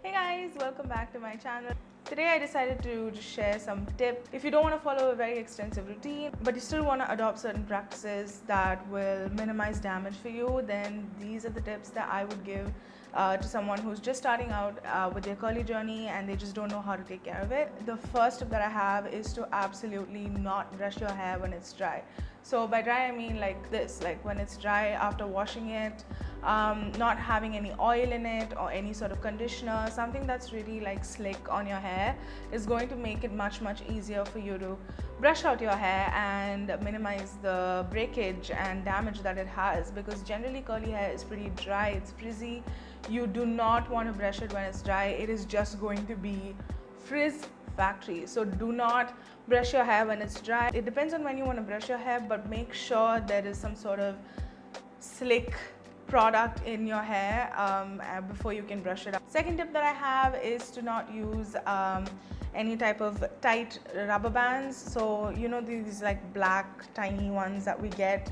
Hey guys, welcome back to my channel. Today I decided to just share some tips. If you don't want to follow a very extensive routine, but you still want to adopt certain practices that will minimize damage for you, then these are the tips that I would give to someone who's just starting out with their curly journey and they just don't know how to take care of it. The first tip that I have is to absolutely not brush your hair when it's dry. So by dry I mean like this, like when it's dry after washing it, not having any oil in it or any sort of conditioner. Something that's really like slick on your hair is going to make it much easier for you to brush out your hair and minimize the breakage and damage that it has, because generally curly hair is pretty dry, it's frizzy. You do not want to brush it when it's dry. It is just going to be frizz factory. So do not brush your hair when it's dry. It depends on when you want to brush your hair, but make sure there is some sort of slick product in your hair before you can brush it up. Second tip that I have is to not use any type of tight rubber bands. So you know these like black tiny ones that we get,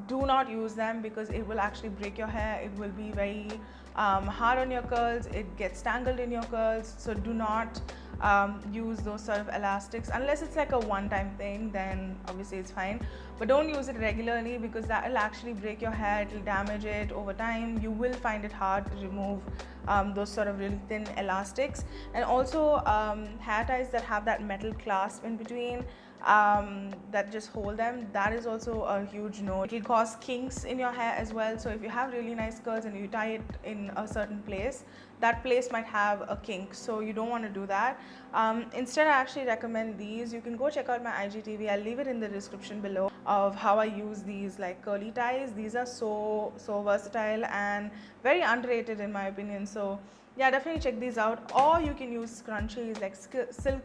do not use them because it will actually break your hair. It will be very hard on your curls, it gets tangled in your curls. So do not use those sort of elastics unless it's like a one-time thing, then obviously it's fine, but don't use it regularly because that will actually break your hair, it will damage it over time. You will find it hard to remove those sort of really thin elastics. And also hair ties that have that metal clasp in between that just hold them, that is also a huge no. It will cause kinks in your hair as well. So if you have really nice curls and you tie it in a certain place, that place might have a kink, so you don't want to do that. Instead I actually recommend these. You can go check out my IGTV, I'll leave it in the description below, of how I use these like curly ties. These are so versatile and very underrated in my opinion. So yeah, definitely check these out. Or you can use scrunchies like silk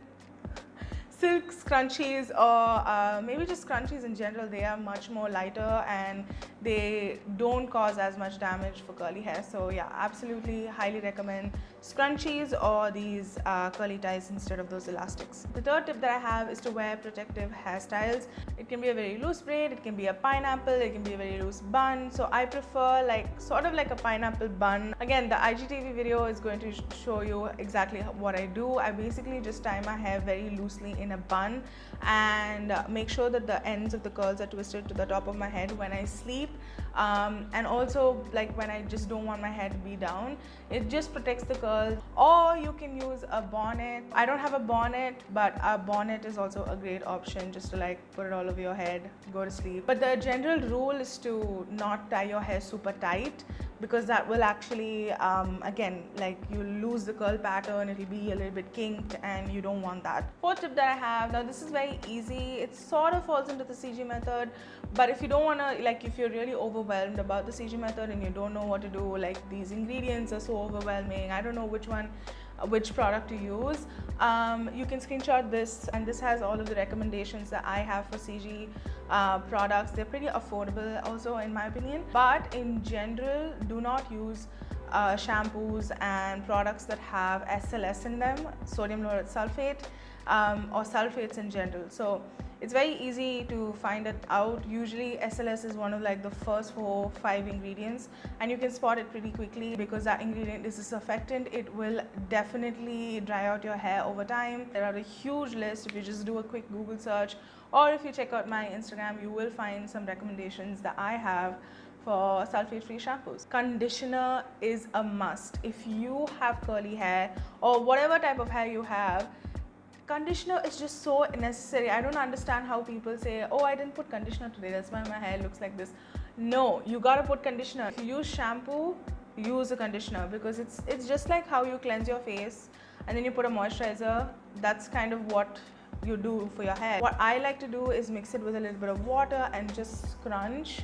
scrunchies, or maybe just scrunchies in general. They are much more lighter and they don't cause as much damage for curly hair. So yeah, absolutely highly recommend scrunchies or these curly ties instead of those elastics. The third tip that I have is to wear protective hairstyles. It can be a very loose braid, it can be a pineapple, it can be a very loose bun. So I prefer like sort of like a pineapple bun. Again, the IGTV video is going to show you exactly what I do. I basically just tie my hair very loosely in a bun and make sure that the ends of the curls are twisted to the top of my head when I sleep, and also like when I just don't want my hair to be down. It just protects the curls. Or you can use a bonnet. I don't have a bonnet, but a bonnet is also a great option, just to like put it all over your head, go to sleep. But the general rule is to not tie your hair super tight, because that will actually again, like you lose the curl pattern, it will be a little bit kinked and you don't want that. Fourth tip that I have, now this is very easy, it sort of falls into the CG method, but if you don't want to, like if you're really overwhelmed about the CG method and you don't know what to do, like these ingredients are so overwhelming, I don't know which product to use, you can screenshot this, and this has all of the recommendations that I have for CG products. They're pretty affordable also in my opinion, but in general do not use shampoos and products that have SLS in them, sodium lauryl sulfate, or sulfates in general. So it's very easy to find it out. Usually SLS is one of like the first 4-5 ingredients, and you can spot it pretty quickly because that ingredient is a surfactant. It will definitely dry out your hair over time. There are a huge list. If you just do a quick Google search, or if you check out my Instagram, you will find some recommendations that I have for sulfate-free shampoos. Conditioner is a must. If you have curly hair or whatever type of hair you have, conditioner is just so necessary. I don't understand how people say, oh, I didn't put conditioner today, that's why my hair looks like this. No, you gotta put conditioner. If you use shampoo, use a conditioner, because it's just like how you cleanse your face and then you put a moisturizer. That's kind of what you do for your hair. What I like to do is mix it with a little bit of water and just scrunch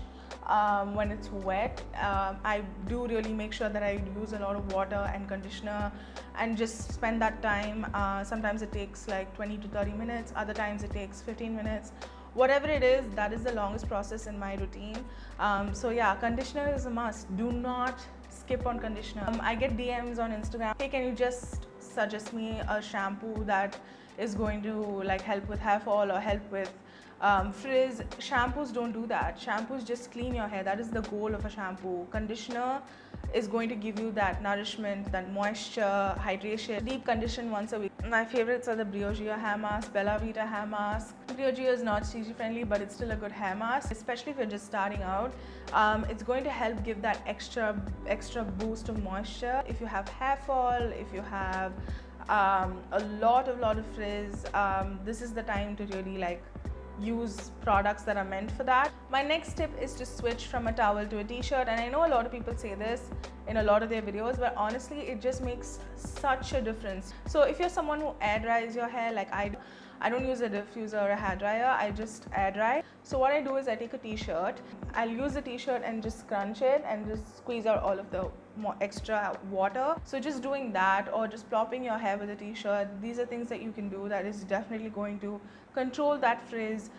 when it's wet. I do really make sure that I use a lot of water and conditioner and just spend that time. Sometimes it takes like 20 to 30 minutes, other times it takes 15 minutes. Whatever it is, that is the longest process in my routine. So yeah, conditioner is a must. Do not skip on conditioner. I get DMs on Instagram, hey, can you just suggest me a shampoo that is going to like help with hair fall or help with frizz. Shampoos don't do that. Shampoos just clean your hair. That is the goal of a shampoo. Conditioner is going to give you that nourishment, that moisture, hydration. Deep condition once a week. My favorites are the Briogeo hair mask, Bella Vita hair mask. Briogeo is not CG friendly, but it's still a good hair mask, especially if you're just starting out. It's going to help give that extra boost of moisture. If you have hair fall, if you have a lot of frizz, this is the time to really like use products that are meant for that. My next tip is to switch from a towel to a t-shirt, and I know a lot of people say this in a lot of their videos, but honestly it just makes such a difference. So if you're someone who air dries your hair like I don't use a diffuser or a hair dryer, I just air dry. So what I do is I take a t-shirt, I'll use the t-shirt and just scrunch it and just squeeze out all of the extra water. So just doing that, or just plopping your hair with a t-shirt, these are things that you can do that is definitely going to control that frizz,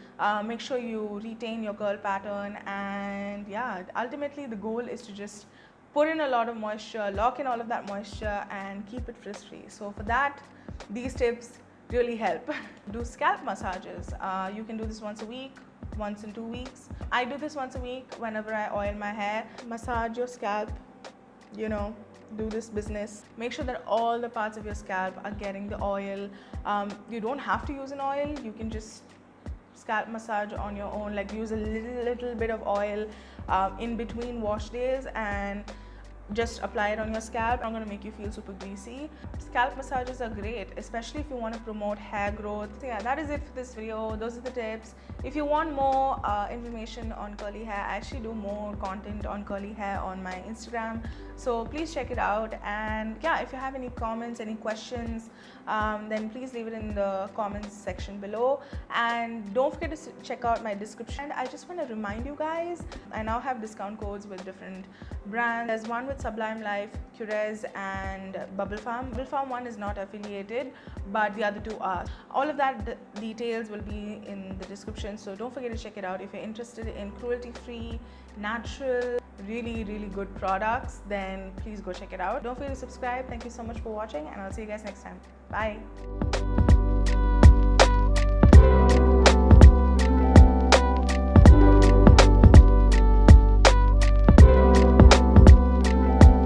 make sure you retain your curl pattern, and yeah, ultimately the goal is to just put in a lot of moisture, lock in all of that moisture, and keep it frizz free. So for that, these tips really help. Do scalp massages. You can do this once a week, once in 2 weeks. I do this once a week whenever I oil my hair. Massage your scalp, you know, do this business. Make sure that all the parts of your scalp are getting the oil. You don't have to use an oil, you can just scalp massage on your own, like use a little bit of oil in between wash days and just apply it on your scalp. I'm going to make you feel super greasy. Scalp massages are great, especially if you want to promote hair growth. So yeah, that is it for this video. Those are the tips. If you want more information on curly hair, I actually do more content on curly hair on my Instagram, so please check it out. And yeah, if you have any comments, any questions, then please leave it in the comments section below, and don't forget to check out my description. And I just want to remind you guys, I now have discount codes with different brands. There's one with Sublime Life, Curez, and Bubble Farm. Bubble Farm one is not affiliated, but the other two are. All of that details will be in the description, so don't forget to check it out. If you're interested in cruelty-free, natural, really good products, then please go check it out. Don't forget to subscribe. Thank you so much for watching, and I'll see you guys next time. Bye.